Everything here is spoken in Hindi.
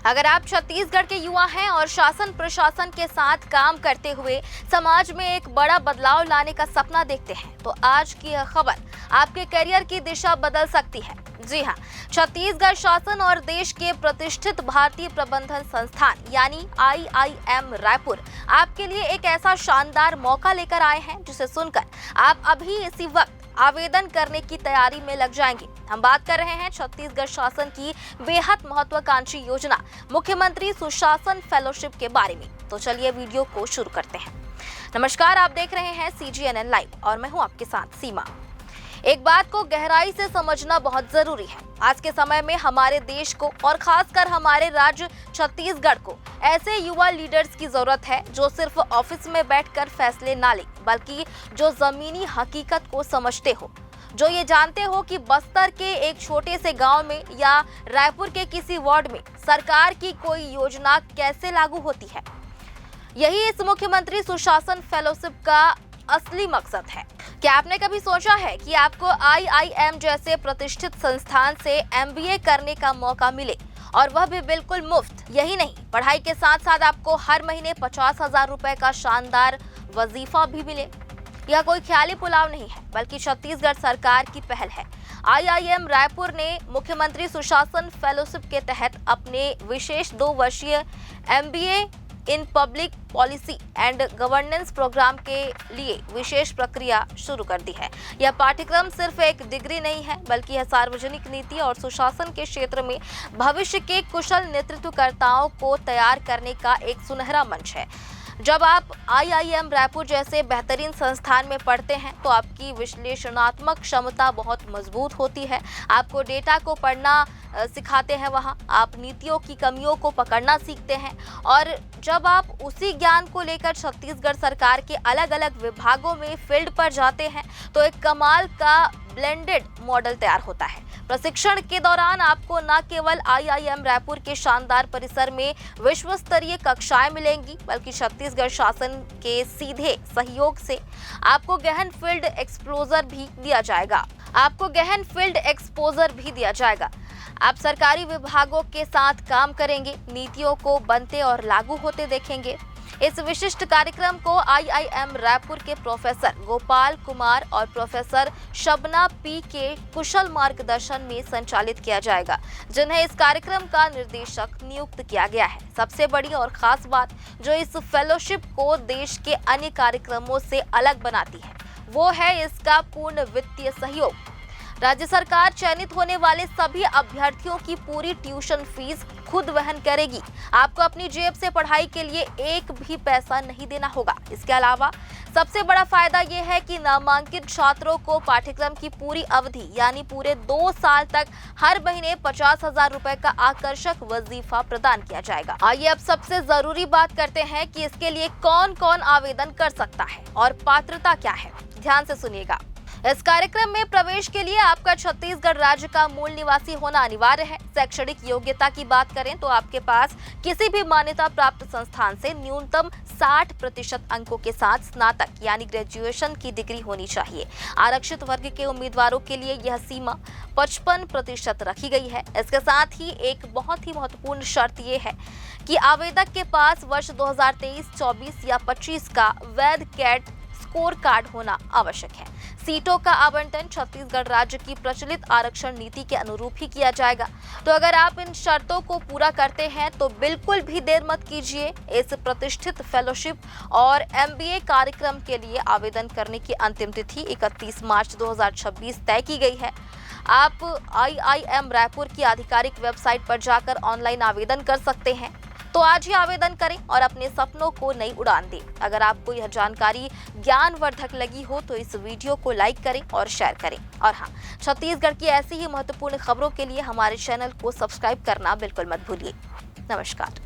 अगर आप छत्तीसगढ़ के युवा हैं और शासन प्रशासन के साथ काम करते हुए समाज में एक बड़ा बदलाव लाने का सपना देखते हैं तो आज की यह खबर आपके करियर की दिशा बदल सकती है। जी हां, छत्तीसगढ़ शासन और देश के प्रतिष्ठित भारतीय प्रबंधन संस्थान यानी IIM रायपुर आपके लिए एक ऐसा शानदार मौका लेकर आए हैं जिसे सुनकर आप अभी इसी वक्त आवेदन करने की तैयारी में लग जाएंगे। हम बात कर रहे हैं छत्तीसगढ़ शासन की बेहद महत्वाकांक्षी योजना मुख्यमंत्री सुशासन फेलोशिप के बारे में। तो चलिए वीडियो को शुरू करते हैं। नमस्कार, आप देख रहे हैं CGNN लाइव और मैं हूं आपके साथ सीमा। एक बात को गहराई से समझना बहुत जरूरी है। आज के समय में हमारे देश को और खासकर हमारे राज्य छत्तीसगढ़ को ऐसे युवा लीडर्स की जरूरत है जो सिर्फ ऑफिस में बैठकर फैसले ना ले, बल्कि जो जमीनी हकीकत को समझते हो, जो ये जानते हो कि बस्तर के एक छोटे से गांव में या रायपुर के किसी वार्ड में सरकार की कोई योजना कैसे लागू होती है। यही इस मुख्यमंत्री सुशासन फेलोशिप का असली मकसद है। क्या आपने कभी सोचा है कि आपको IIM जैसे प्रतिष्ठित संस्थान से MBA करने का मौका मिले और वह भी बिल्कुल मुफ्त? यही नहीं, पढ़ाई के साथ साथ आपको हर महीने 50,000 रुपए का शानदार वजीफा भी मिले। यह कोई ख्याली पुलाव नहीं है, बल्कि छत्तीसगढ़ सरकार की पहल है। IIM रायपुर ने मुख्यमंत्री सुशासन फेलोशिप के तहत अपने विशेष 2 वर्षीय MBA in public policy and governance program के लिए विशेष प्रक्रिया शुरू कर दी है। यह पाठ्यक्रम सिर्फ एक डिग्री नहीं है, बल्कि यह सार्वजनिक नीति और सुशासन के क्षेत्र में भविष्य के कुशल नेतृत्वकर्ताओं को तैयार करने का एक सुनहरा मंच है। जब आप IIM रायपुर जैसे बेहतरीन संस्थान में पढ़ते हैं तो आपकी विश्लेषणात्मक क्षमता बहुत मजबूत होती है। आपको डेटा को पढ़ना सिखाते हैं, वहाँ आप नीतियों की कमियों को पकड़ना सीखते हैं और जब आप उसी ज्ञान को लेकर छत्तीसगढ़ सरकार के अलग अलग विभागों में फील्ड पर जाते हैं तो एक कमाल का ब्लेंडेड मॉडल तैयार होता है। प्रशिक्षण के दौरान आपको न केवल IIM रायपुर के शानदार परिसर में विश्व स्तरीय कक्षाएं मिलेंगी, बल्कि छत्तीसगढ़ शासन के सीधे सहयोग से आपको गहन फील्ड एक्सपोजर भी दिया जाएगा। आप सरकारी विभागों के साथ काम करेंगे, नीतियों को बनते और लागू होते देखेंगे। इस विशिष्ट कार्यक्रम को IIM रायपुर के प्रोफेसर गोपाल कुमार और प्रोफेसर शबना P के कुशल मार्गदर्शन में संचालित किया जाएगा, जिन्हें इस कार्यक्रम का निर्देशक नियुक्त किया गया है। सबसे बड़ी और खास बात जो इस फेलोशिप को देश के अन्य कार्यक्रमों से अलग बनाती है, वो है इसका पूर्ण वित्तीय सहयोग। राज्य सरकार चयनित होने वाले सभी अभ्यर्थियों की पूरी ट्यूशन फीस खुद वहन करेगी। आपको अपनी जेब से पढ़ाई के लिए एक भी पैसा नहीं देना होगा। इसके अलावा सबसे बड़ा फायदा यह है कि नामांकित छात्रों को पाठ्यक्रम की पूरी अवधि यानी पूरे 2 साल तक हर महीने 50,000 रुपए का आकर्षक वजीफा प्रदान किया जाएगा। आइए अब सबसे जरूरी बात करते हैं कि इसके लिए कौन कौन आवेदन कर सकता है और पात्रता क्या है। ध्यान से सुनिएगा। इस कार्यक्रम में प्रवेश के लिए आपका छत्तीसगढ़ राज्य का मूल निवासी होना अनिवार्य है। शैक्षणिक योग्यता की बात करें तो आपके पास किसी भी मान्यता प्राप्त संस्थान से न्यूनतम 60% अंकों के साथ स्नातक यानी ग्रेजुएशन की डिग्री होनी चाहिए। आरक्षित वर्ग के उम्मीदवारों के लिए यह सीमा 55% रखी गई है। इसके साथ ही एक बहुत ही महत्वपूर्ण शर्त ये है कि आवेदक के पास वर्ष 2023, 24 या 25 का वैध कैट स्कोर कार्ड होना आवश्यक है। सीटों का आवंटन छत्तीसगढ़ राज्य की प्रचलित आरक्षण नीति के अनुरूप ही किया जाएगा। तो अगर आप इन शर्तों को पूरा करते हैं तो बिल्कुल भी देर मत कीजिए। इस प्रतिष्ठित फेलोशिप और MBA कार्यक्रम के लिए आवेदन करने की अंतिम तिथि 31 मार्च 2026 तय की गई है। आप IIM रायपुर की आधिकारिक वेबसाइट पर जाकर ऑनलाइन आवेदन कर सकते हैं। तो आज ही आवेदन करें और अपने सपनों को नई उड़ान दें। अगर आपको यह जानकारी ज्ञानवर्धक लगी हो तो इस वीडियो को लाइक करें और शेयर करें। और हाँ, छत्तीसगढ़ की ऐसी ही महत्वपूर्ण खबरों के लिए हमारे चैनल को सब्सक्राइब करना बिल्कुल मत भूलिए। नमस्कार।